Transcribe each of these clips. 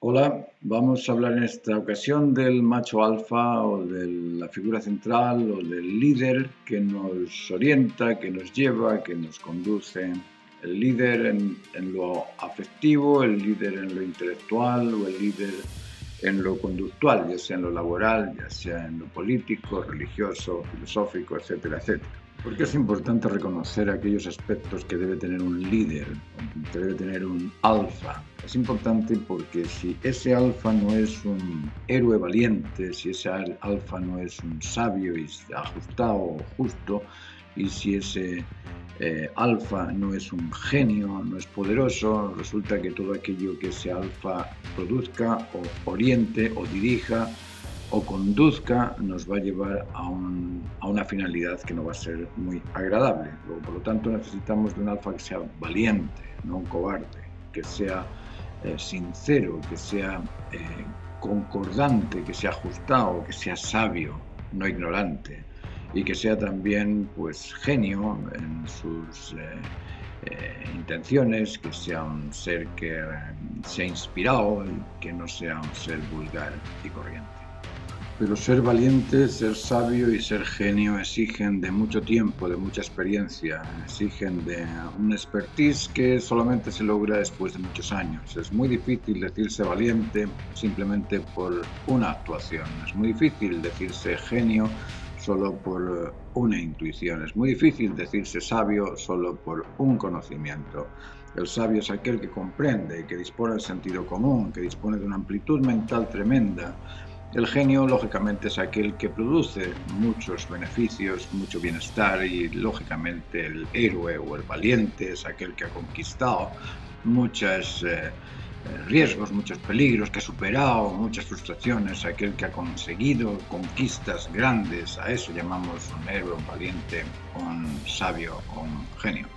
Hola, vamos a hablar en esta ocasión del macho alfa o de la figura central o del líder que nos orienta, que nos lleva, que nos conduce. El líder en lo afectivo, el líder en lo intelectual o el líder en lo conductual, ya sea en lo laboral, ya sea en lo político, religioso, filosófico, etcétera, etcétera. Porque es importante reconocer aquellos aspectos que debe tener un líder, que debe tener un alfa. Es importante porque si ese alfa no es un héroe valiente, si ese alfa no es un sabio y ajustado o justo, y si ese alfa no es un genio, no es poderoso, resulta que todo aquello que ese alfa produzca o oriente o dirija o conduzca nos va a llevar a una finalidad que no va a ser muy agradable. Luego, por lo tanto, necesitamos de un alfa que sea valiente, no un cobarde, que sea sincero, que sea concordante, que sea ajustado, que sea sabio, no ignorante, y que sea también pues genio en sus intenciones, que sea un ser que sea inspirado, que no sea un ser vulgar y corriente. Pero ser valiente, ser sabio y ser genio exigen de mucho tiempo, de mucha experiencia, exigen de un expertise que solamente se logra después de muchos años. Es muy difícil decirse valiente simplemente por una actuación, es muy difícil decirse genio solo por una intuición, es muy difícil decirse sabio solo por un conocimiento. El sabio es aquel que comprende, que dispone del sentido común, que dispone de una amplitud mental tremenda. El genio, lógicamente, es aquel que produce muchos beneficios, mucho bienestar y, lógicamente, el héroe o el valiente es aquel que ha conquistado muchos riesgos, muchos peligros, que ha superado muchas frustraciones, aquel que ha conseguido conquistas grandes. A eso llamamos un héroe, un valiente, un sabio o un genio.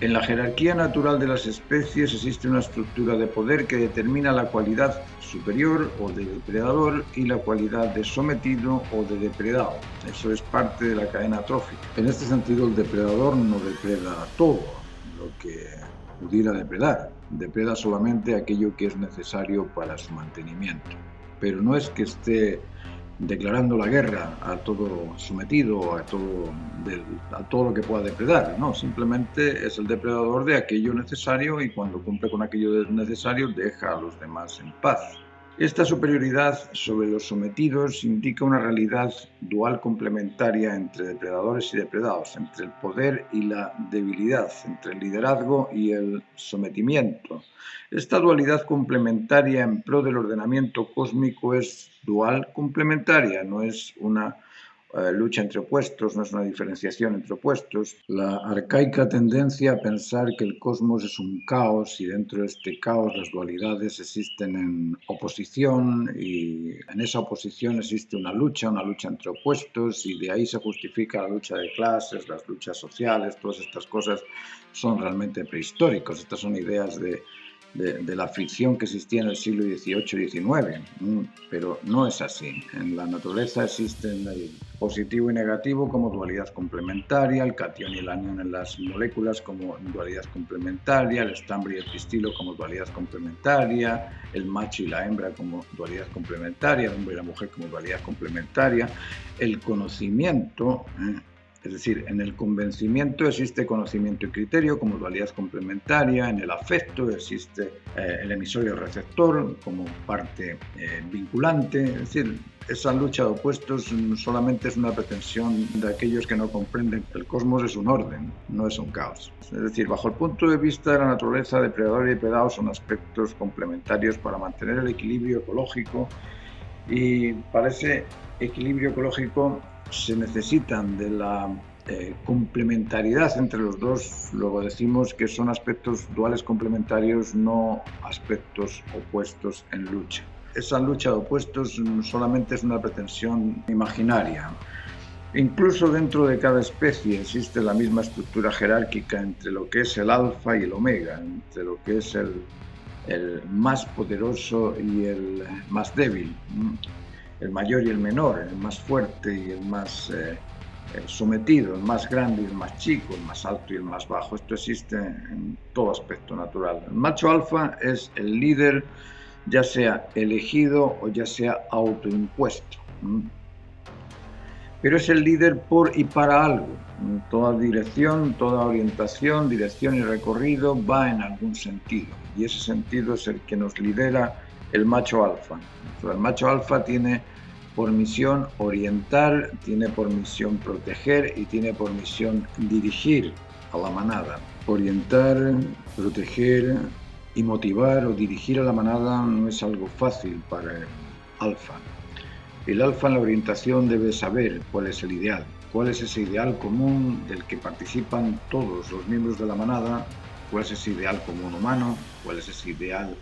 En la jerarquía natural de las especies existe una estructura de poder que determina la cualidad superior o de depredador y la cualidad de sometido o de depredado. Eso es parte de la cadena trófica. En este sentido, el depredador no depreda todo lo que pudiera depredar. Depreda solamente aquello que es necesario para su mantenimiento. Pero no es que esté declarando la guerra a todo sometido, a todo lo que pueda depredar. No, simplemente es el depredador de aquello necesario y cuando cumple con aquello necesario deja a los demás en paz. Esta superioridad sobre los sometidos indica una realidad dual complementaria entre depredadores y depredados, entre el poder y la debilidad, entre el liderazgo y el sometimiento. Esta dualidad complementaria en pro del ordenamiento cósmico es dual complementaria, no es una lucha entre opuestos, no es una diferenciación entre opuestos. La arcaica tendencia a pensar que el cosmos es un caos y dentro de este caos las dualidades existen en oposición y en esa oposición existe una lucha entre opuestos y de ahí se justifica la lucha de clases, las luchas sociales, todas estas cosas son realmente prehistóricos. Estas son ideas de la ficción que existía en el siglo XVIII y XIX, pero no es así. En la naturaleza existen el positivo y negativo como dualidad complementaria, el catión y el anión en las moléculas como dualidad complementaria, el estambre y el pistilo como dualidad complementaria, el macho y la hembra como dualidad complementaria, el hombre y la mujer como dualidad complementaria, el conocimiento, es decir, en el convencimiento existe conocimiento y criterio como dualidad complementaria, en el afecto existe el emisor y el receptor como parte vinculante, es decir, esa lucha de opuestos solamente es una pretensión de aquellos que no comprenden que el cosmos es un orden, no es un caos. Es decir, bajo el punto de vista de la naturaleza, depredador y depredado son aspectos complementarios para mantener el equilibrio ecológico y para ese equilibrio ecológico se necesitan de la complementariedad entre los dos. Luego decimos que son aspectos duales complementarios, no aspectos opuestos en lucha. Esa lucha de opuestos solamente es una pretensión imaginaria. Incluso dentro de cada especie existe la misma estructura jerárquica entre lo que es el alfa y el omega, entre lo que es el más poderoso y el más débil, el mayor y el menor, el más fuerte y el más sometido, el más grande y el más chico, el más alto y el más bajo. Esto existe en todo aspecto natural. El macho alfa es el líder ya sea elegido o ya sea autoimpuesto. Pero es el líder por y para algo. Toda dirección, toda orientación, dirección y recorrido va en algún sentido. Y ese sentido es el que nos lidera el macho alfa. El macho alfa tiene por misión orientar, tiene por misión proteger y tiene por misión dirigir a la manada. Orientar, proteger y motivar o dirigir a la manada no es algo fácil para el alfa. El alfa en la orientación debe saber cuál es el ideal, cuál es ese ideal común del que participan todos los miembros de la manada, cuál es ese ideal común humano, cuál es ese ideal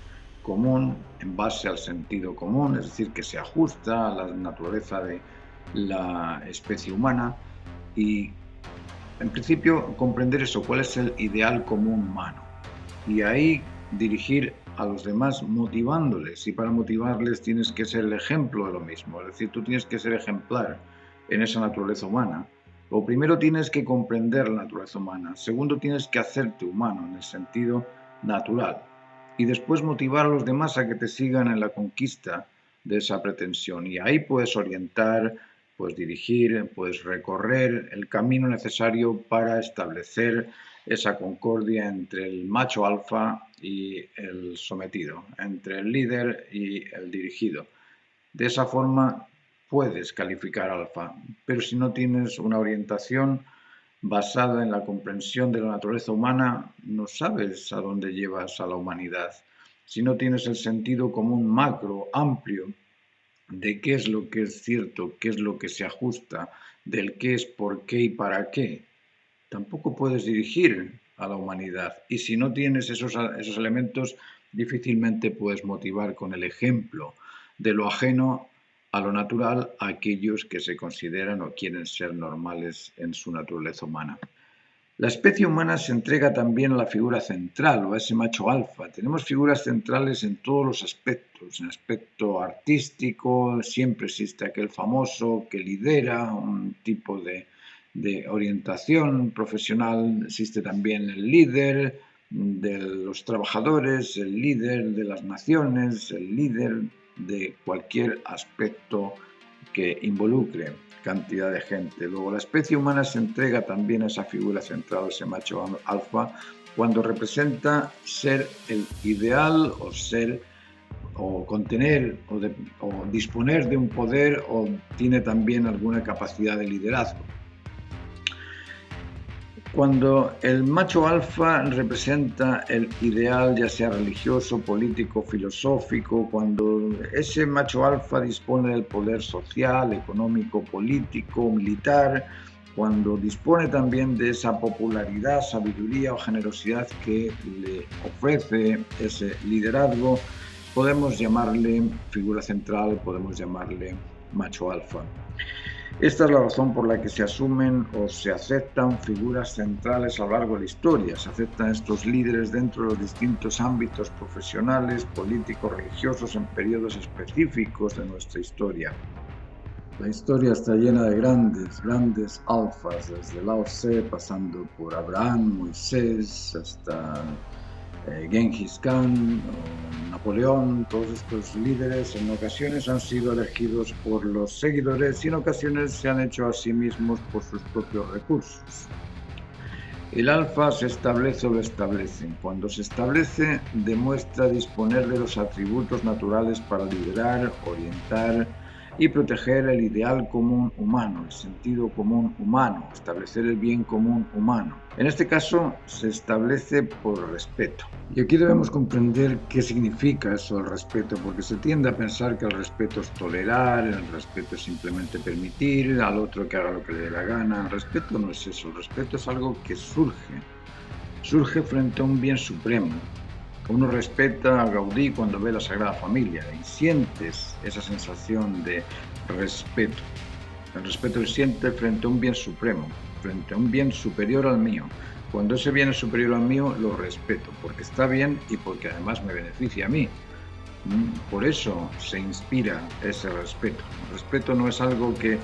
común en base al sentido común, es decir, que se ajusta a la naturaleza de la especie humana y, en principio, comprender eso, cuál es el ideal común humano. Y ahí dirigir a los demás motivándoles, y para motivarles tienes que ser el ejemplo de lo mismo, es decir, tú tienes que ser ejemplar en esa naturaleza humana. O primero tienes que comprender la naturaleza humana, segundo tienes que hacerte humano en el sentido natural y después motivar a los demás a que te sigan en la conquista de esa pretensión y ahí puedes orientar, puedes dirigir, puedes recorrer el camino necesario para establecer esa concordia entre el macho alfa y el sometido, entre el líder y el dirigido. De esa forma puedes calificar alfa, pero si no tienes una orientación basada en la comprensión de la naturaleza humana, no sabes a dónde llevas a la humanidad. Si no tienes el sentido común macro, amplio, de qué es lo que es cierto, qué es lo que se ajusta, del qué es por qué y para qué, tampoco puedes dirigir a la humanidad. Y si no tienes esos elementos, difícilmente puedes motivar con el ejemplo de lo ajeno a lo natural a aquellos que se consideran o quieren ser normales en su naturaleza humana. La especie humana se entrega también a la figura central o a ese macho alfa. Tenemos figuras centrales en todos los aspectos. En el aspecto artístico siempre existe aquel famoso que lidera un tipo de orientación profesional. Existe también el líder de los trabajadores, el líder de las naciones, el líder de cualquier aspecto que involucre cantidad de gente. Luego la especie humana se entrega también a esa figura central, ese macho alfa, cuando representa ser el ideal o ser o contener o disponer de un poder o tiene también alguna capacidad de liderazgo. Cuando el macho alfa representa el ideal, ya sea religioso, político, filosófico, cuando ese macho alfa dispone del poder social, económico, político, militar, cuando dispone también de esa popularidad, sabiduría o generosidad que le ofrece ese liderazgo, podemos llamarle figura central, podemos llamarle macho alfa. Esta es la razón por la que se asumen o se aceptan figuras centrales a lo largo de la historia. Se aceptan estos líderes dentro de los distintos ámbitos profesionales, políticos, religiosos en periodos específicos de nuestra historia. La historia está llena de grandes alfas, desde Lao Tse, pasando por Abraham, Moisés, hasta Genghis Khan, Napoleón. Todos estos líderes en ocasiones han sido elegidos por los seguidores y en ocasiones se han hecho a sí mismos por sus propios recursos. El alfa se establece o lo establecen. Cuando se establece, demuestra disponer de los atributos naturales para liderar, orientar y proteger el ideal común humano, el sentido común humano, establecer el bien común humano. En este caso se establece por respeto. Y aquí debemos comprender qué significa eso, el respeto, porque se tiende a pensar que el respeto es tolerar, el respeto es simplemente permitir al otro que haga lo que le dé la gana. El respeto no es eso, el respeto es algo que surge frente a un bien supremo. Uno respeta a Gaudí cuando ve la Sagrada Familia y sientes esa sensación de respeto. El respeto se siente frente a un bien supremo, frente a un bien superior al mío. Cuando ese bien es superior al mío, lo respeto, porque está bien y porque además me beneficia a mí. Por eso se inspira ese respeto. El respeto no es algo que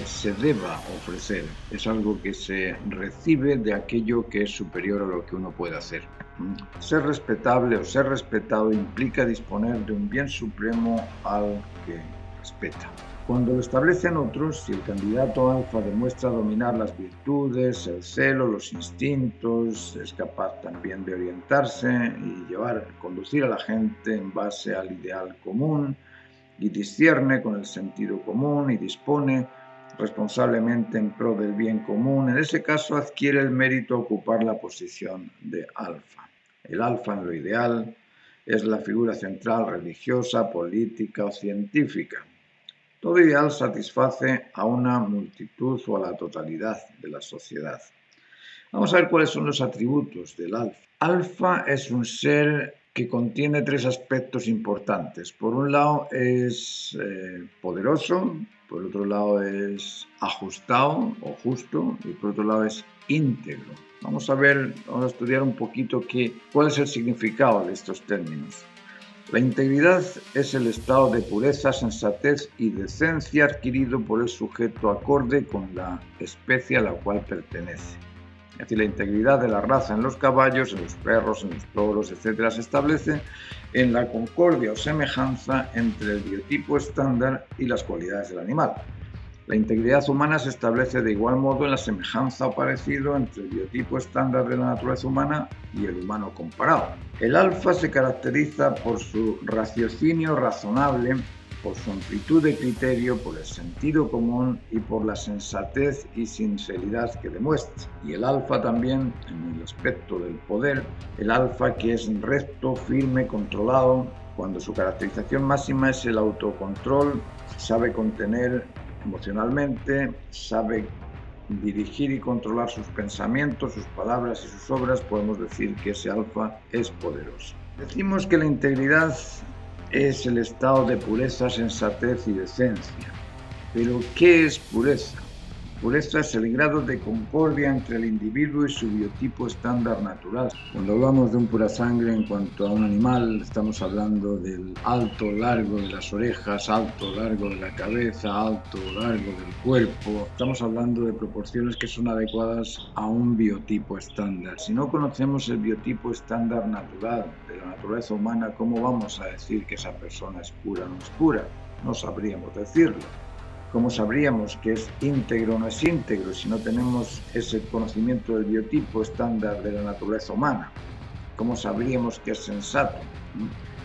se deba ofrecer, es algo que se recibe de aquello que es superior a lo que uno puede hacer. Ser respetable o ser respetado implica disponer de un bien supremo al que respeta. Cuando lo establecen otros, si el candidato alfa demuestra dominar las virtudes, el celo, los instintos, es capaz también de orientarse y conducir a la gente en base al ideal común, y discierne con el sentido común y dispone responsablemente en pro del bien común, en ese caso adquiere el mérito ocupar la posición de alfa. El alfa en lo ideal es la figura central religiosa, política o científica. Todo ideal satisface a una multitud o a la totalidad de la sociedad. Vamos a ver cuáles son los atributos del alfa. Alfa es un ser que contiene tres aspectos importantes. Por un lado es poderoso, por otro lado es ajustado o justo y por otro lado es íntegro. Vamos a estudiar un poquito cuál es el significado de estos términos. La integridad es el estado de pureza, sensatez y decencia adquirido por el sujeto acorde con la especie a la cual pertenece. Es decir, la integridad de la raza en los caballos, en los perros, en los toros, etc., se establece en la concordia o semejanza entre el biotipo estándar y las cualidades del animal. La integridad humana se establece de igual modo en la semejanza o parecido entre el biotipo estándar de la naturaleza humana y el humano comparado. El alfa se caracteriza por su raciocinio razonable, por su amplitud de criterio, por el sentido común y por la sensatez y sinceridad que demuestra. Y el alfa también, en el aspecto del poder, el alfa que es recto, firme, controlado, cuando su caracterización máxima es el autocontrol, sabe contener emocionalmente, sabe dirigir y controlar sus pensamientos, sus palabras y sus obras, podemos decir que ese alfa es poderoso. Decimos que la integridad es el estado de pureza, sensatez y decencia. Pero, ¿qué es pureza? Pureza es el grado de concordia entre el individuo y su biotipo estándar natural. Cuando hablamos de un pura sangre en cuanto a un animal, estamos hablando del alto, largo de las orejas, alto, largo de la cabeza, alto, largo del cuerpo. Estamos hablando de proporciones que son adecuadas a un biotipo estándar. Si no conocemos el biotipo estándar natural de la naturaleza humana, ¿cómo vamos a decir que esa persona es pura o no es pura? No sabríamos decirlo. ¿Cómo sabríamos que es íntegro o no es íntegro si no tenemos ese conocimiento del biotipo estándar de la naturaleza humana? ¿Cómo sabríamos que es sensato?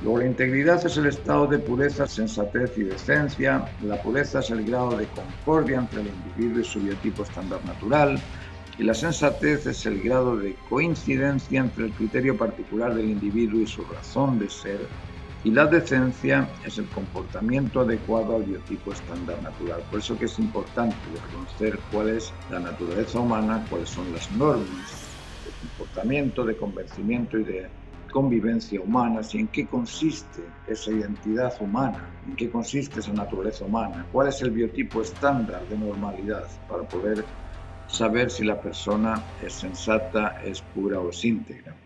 Luego, la integridad es el estado de pureza, sensatez y decencia. La pureza es el grado de concordia entre el individuo y su biotipo estándar natural. Y la sensatez es el grado de coincidencia entre el criterio particular del individuo y su razón de ser. Y la decencia es el comportamiento adecuado al biotipo estándar natural. Por eso que es importante reconocer cuál es la naturaleza humana, cuáles son las normas de comportamiento, de convencimiento y de convivencia humanas y en qué consiste esa identidad humana, en qué consiste esa naturaleza humana, cuál es el biotipo estándar de normalidad para poder saber si la persona es sensata, es pura o es íntegra.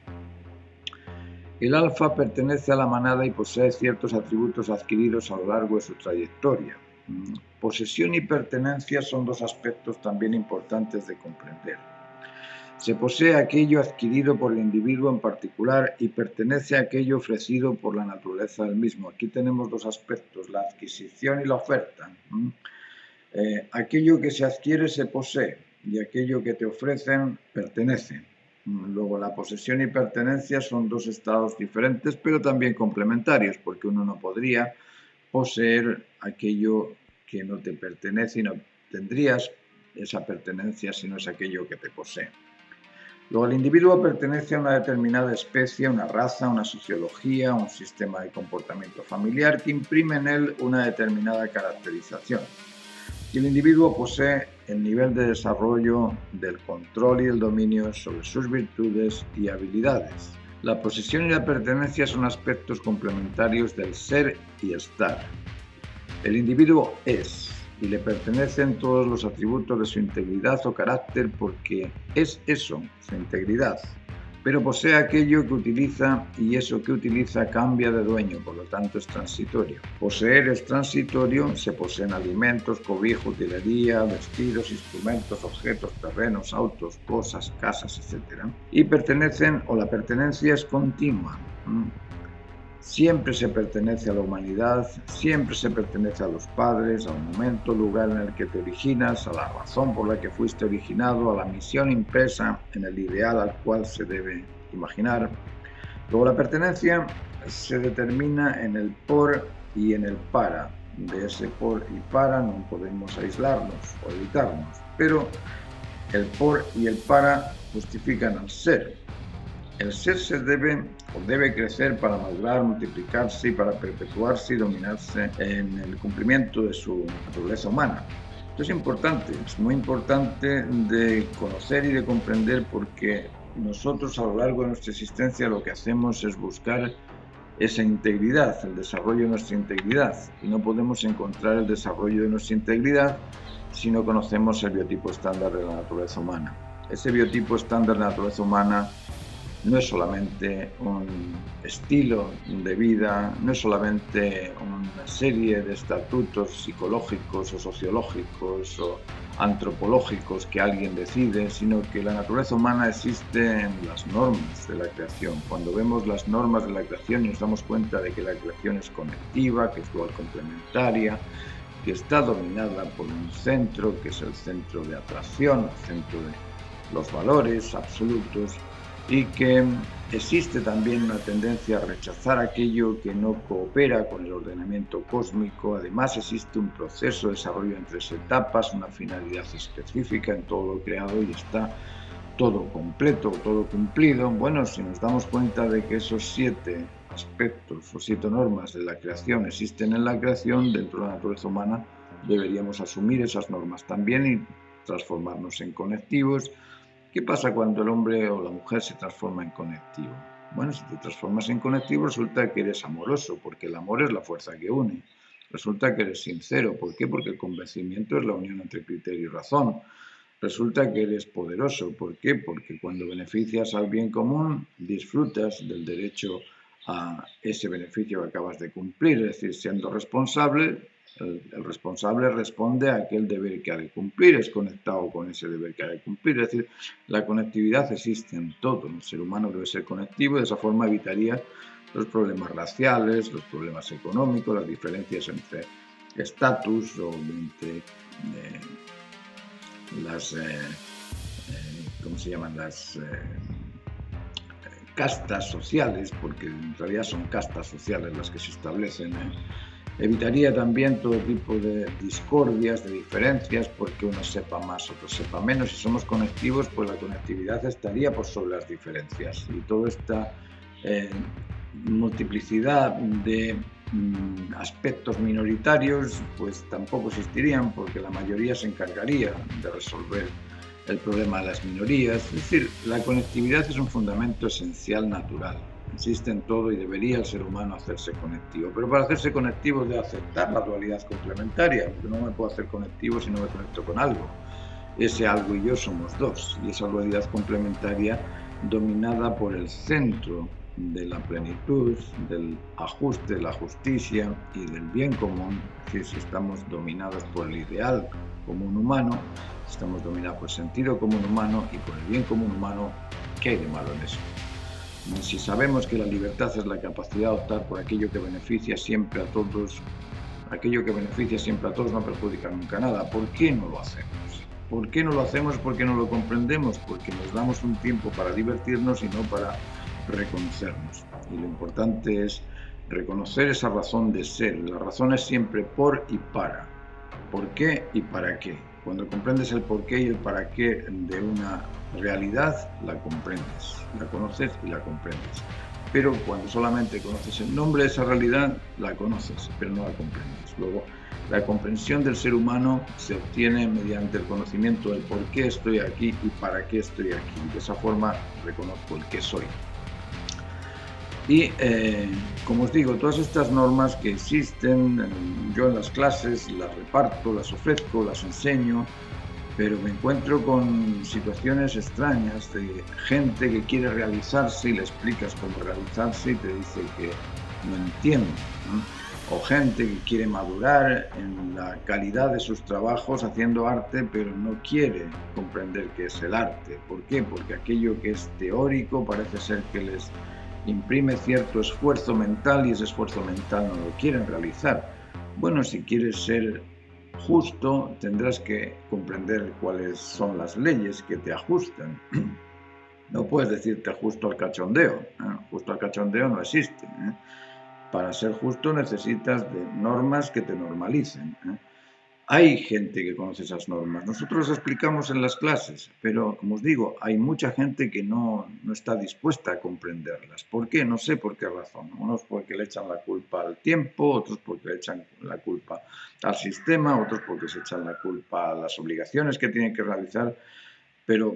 El alfa pertenece a la manada y posee ciertos atributos adquiridos a lo largo de su trayectoria. Posesión y pertenencia son dos aspectos también importantes de comprender. Se posee aquello adquirido por el individuo en particular y pertenece a aquello ofrecido por la naturaleza del mismo. Aquí tenemos dos aspectos, la adquisición y la oferta. Aquello que se adquiere se posee y aquello que te ofrecen pertenece. Luego, la posesión y pertenencia son dos estados diferentes, pero también complementarios, porque uno no podría poseer aquello que no te pertenece y no tendrías esa pertenencia si no es aquello que te posee. Luego, el individuo pertenece a una determinada especie, una raza, una sociología, un sistema de comportamiento familiar que imprime en él una determinada caracterización. Y el individuo posee el nivel de desarrollo del control y el dominio sobre sus virtudes y habilidades. La posesión y la pertenencia son aspectos complementarios del ser y estar. El individuo es y le pertenecen todos los atributos de su integridad o carácter porque es eso, su integridad. pero posee aquello que utiliza y eso que utiliza cambia de dueño, por lo tanto es transitorio. Poseer es transitorio, se poseen alimentos, cobijo, utilería, vestidos, instrumentos, objetos, terrenos, autos, cosas, casas, etc. Y pertenecen, o la pertenencia es continua. Siempre se pertenece a la humanidad, siempre se pertenece a los padres, al momento, lugar en el que te originas, a la razón por la que fuiste originado, a la misión impresa en el ideal al cual se debe imaginar. Luego la pertenencia se determina en el por y en el para. De ese por y para no podemos aislarnos o evitarnos, pero el por y el para justifican al ser. El ser se debe crecer para madurar, multiplicarse y para perpetuarse y dominarse en el cumplimiento de su naturaleza humana. Esto es importante, es muy importante de conocer y de comprender, porque nosotros a lo largo de nuestra existencia lo que hacemos es buscar esa integridad, el desarrollo de nuestra integridad, y no podemos encontrar el desarrollo de nuestra integridad si no conocemos el biotipo estándar de la naturaleza humana. Ese biotipo estándar de la naturaleza humana no es solamente un estilo de vida, no es solamente una serie de estatutos psicológicos o sociológicos o antropológicos que alguien decide, sino que la naturaleza humana existe en las normas de la creación. Cuando vemos las normas de la creación nos damos cuenta de que la creación es conectiva, que es dual complementaria, que está dominada por un centro, que es el centro de atracción, el centro de los valores absolutos, y que existe también una tendencia a rechazar aquello que no coopera con el ordenamiento cósmico. Además, existe un proceso de desarrollo en 3 etapas, una finalidad específica en todo lo creado, y está todo completo, todo cumplido. Bueno, si nos damos cuenta de que esos 7 aspectos o 7 normas de la creación existen en la creación, dentro de la naturaleza humana deberíamos asumir esas normas también y transformarnos en conectivos. ¿Qué pasa cuando el hombre o la mujer se transforma en conectivo? Bueno, si te transformas en conectivo resulta que eres amoroso, porque el amor es la fuerza que une. Resulta que eres sincero. ¿Por qué? Porque el convencimiento es la unión entre criterio y razón. Resulta que eres poderoso. ¿Por qué? Porque cuando beneficias al bien común, disfrutas del derecho a ese beneficio que acabas de cumplir. Es decir, siendo responsable, el responsable responde a aquel deber que ha de cumplir, es conectado con ese deber que ha de cumplir. Es decir, la conectividad existe en todo. El ser humano debe ser conectivo, y de esa forma evitaría los problemas raciales, los problemas económicos, las diferencias entre estatus o entre las castas sociales, porque en realidad son castas sociales las que se establecen. Evitaría también todo tipo de discordias, de diferencias, porque uno sepa más, otro sepa menos. Si somos conectivos, pues la conectividad estaría por sobre las diferencias, y toda esta multiplicidad de aspectos minoritarios pues tampoco existirían, porque la mayoría se encargaría de resolver el problema de las minorías. Es decir, la conectividad es un fundamento esencial natural. Existe en todo y debería el ser humano hacerse conectivo. Pero para hacerse conectivo debe aceptar la dualidad complementaria, porque no me puedo hacer conectivo si no me conecto con algo. Ese algo y yo somos dos, y esa dualidad complementaria dominada por el centro de la plenitud, del ajuste, de la justicia y del bien común. Es decir, si estamos dominados por el ideal común humano, estamos dominados por el sentido común humano y por el bien común humano, ¿qué hay de malo en eso? Si sabemos que la libertad es la capacidad de optar por aquello que beneficia siempre a todos, aquello que beneficia siempre a todos no perjudica nunca nada, ¿por qué no lo hacemos? ¿Por qué no lo hacemos? ¿Por qué no lo comprendemos? Porque nos damos un tiempo para divertirnos y no para reconocernos. Y lo importante es reconocer esa razón de ser. La razón es siempre por y para. ¿Por qué y para qué? Cuando comprendes el por qué y el para qué de una realidad, la comprendes, la conoces y la comprendes. Pero cuando solamente conoces el nombre de esa realidad, la conoces, pero no la comprendes. Luego, la comprensión del ser humano se obtiene mediante el conocimiento del por qué estoy aquí y para qué estoy aquí. De esa forma reconozco el qué soy. Y, como os digo, todas estas normas que existen, yo en las clases las reparto, las ofrezco, las enseño, pero me encuentro con situaciones extrañas de gente que quiere realizarse y le explicas cómo realizarse y te dice que no entiende, ¿no? O gente que quiere madurar en la calidad de sus trabajos haciendo arte, pero no quiere comprender qué es el arte. ¿Por qué? Porque aquello que es teórico parece ser que les imprime cierto esfuerzo mental y ese esfuerzo mental no lo quieren realizar. Bueno, si quieres ser justo, tendrás que comprender cuáles son las leyes que te ajustan. No puedes decirte justo al cachondeo. Justo al cachondeo no existe. Para ser justo necesitas de normas que te normalicen. Hay gente que conoce esas normas. Nosotros las explicamos en las clases, pero como os digo, hay mucha gente que no está dispuesta a comprenderlas. ¿Por qué? No sé por qué razón. Unos porque le echan la culpa al tiempo, otros porque le echan la culpa al sistema, otros porque se echan la culpa a las obligaciones que tienen que realizar. Pero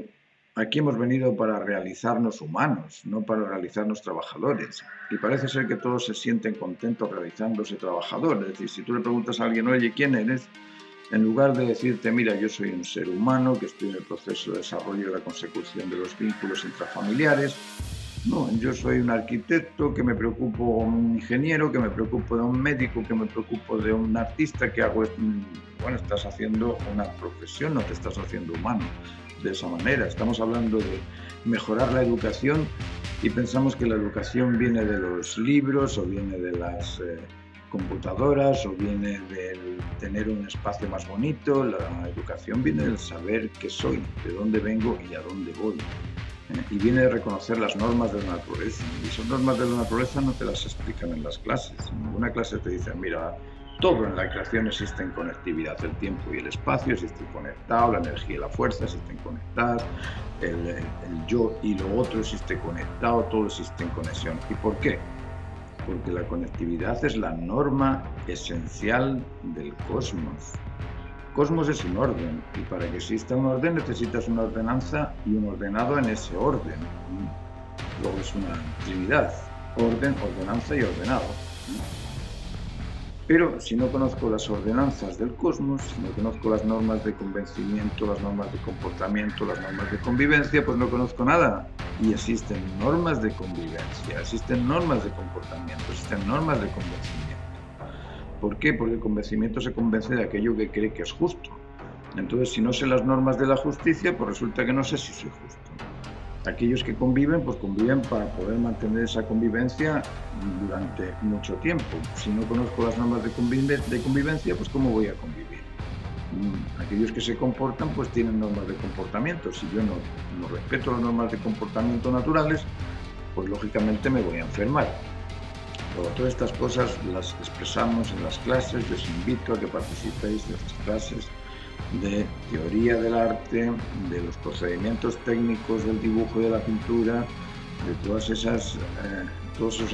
aquí hemos venido para realizarnos humanos, no para realizarnos trabajadores. Y parece ser que todos se sienten contentos realizándose trabajadores. Es decir, si tú le preguntas a alguien, oye, ¿quién eres? En lugar de decirte, mira, yo soy un ser humano que estoy en el proceso de desarrollo de la consecución de los vínculos intrafamiliares, no, yo soy un arquitecto, que me preocupo de un ingeniero, que me preocupo de un médico, que me preocupo de un artista, que hago, bueno, estás haciendo una profesión, no te estás haciendo humano de esa manera. Estamos hablando de mejorar la educación y pensamos que la educación viene de los libros o viene de las computadoras o viene del tener un espacio más bonito. La educación viene del saber qué soy, de dónde vengo y a dónde voy. Y viene de reconocer las normas de la naturaleza. Y esas normas de la naturaleza no te las explican en las clases. En ninguna clase te dicen, mira, todo en la creación existe en conectividad. El tiempo y el espacio existen conectados, la energía y la fuerza existen conectadas, el yo y lo otro existe conectado, todo existe en conexión. ¿Y por qué? Porque la conectividad es la norma esencial del cosmos. El cosmos es un orden y para que exista un orden necesitas una ordenanza y un ordenado en ese orden. Luego es una trinidad, orden, ordenanza y ordenado. Pero si no conozco las ordenanzas del cosmos, si no conozco las normas de convencimiento, las normas de comportamiento, las normas de convivencia, pues no conozco nada. Y existen normas de convivencia, existen normas de comportamiento, existen normas de convencimiento. ¿Por qué? Porque el convencimiento se convence de aquello que cree que es justo. Entonces, si no sé las normas de la justicia, pues resulta que no sé si soy justo. Aquellos que conviven, pues conviven para poder mantener esa convivencia durante mucho tiempo. Si no conozco las normas de convivencia, pues ¿cómo voy a convivir? Aquellos que se comportan, pues tienen normas de comportamiento. Si yo no respeto las normas de comportamiento naturales, pues lógicamente me voy a enfermar. Luego, todas estas cosas las expresamos en las clases. Les invito a que participéis de estas clases de teoría del arte, de los procedimientos técnicos del dibujo y de la pintura, de todos esos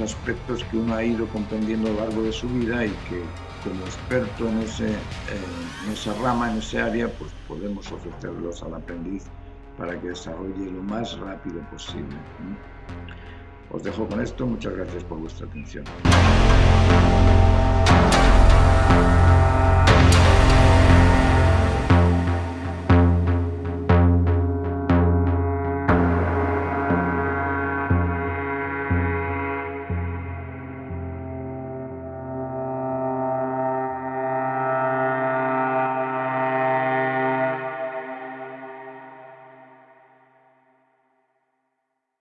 aspectos que uno ha ido comprendiendo a lo largo de su vida y que como experto en esa rama, en ese área, pues podemos ofrecerlos al aprendiz para que desarrolle lo más rápido posible. Os dejo con esto, muchas gracias por vuestra atención.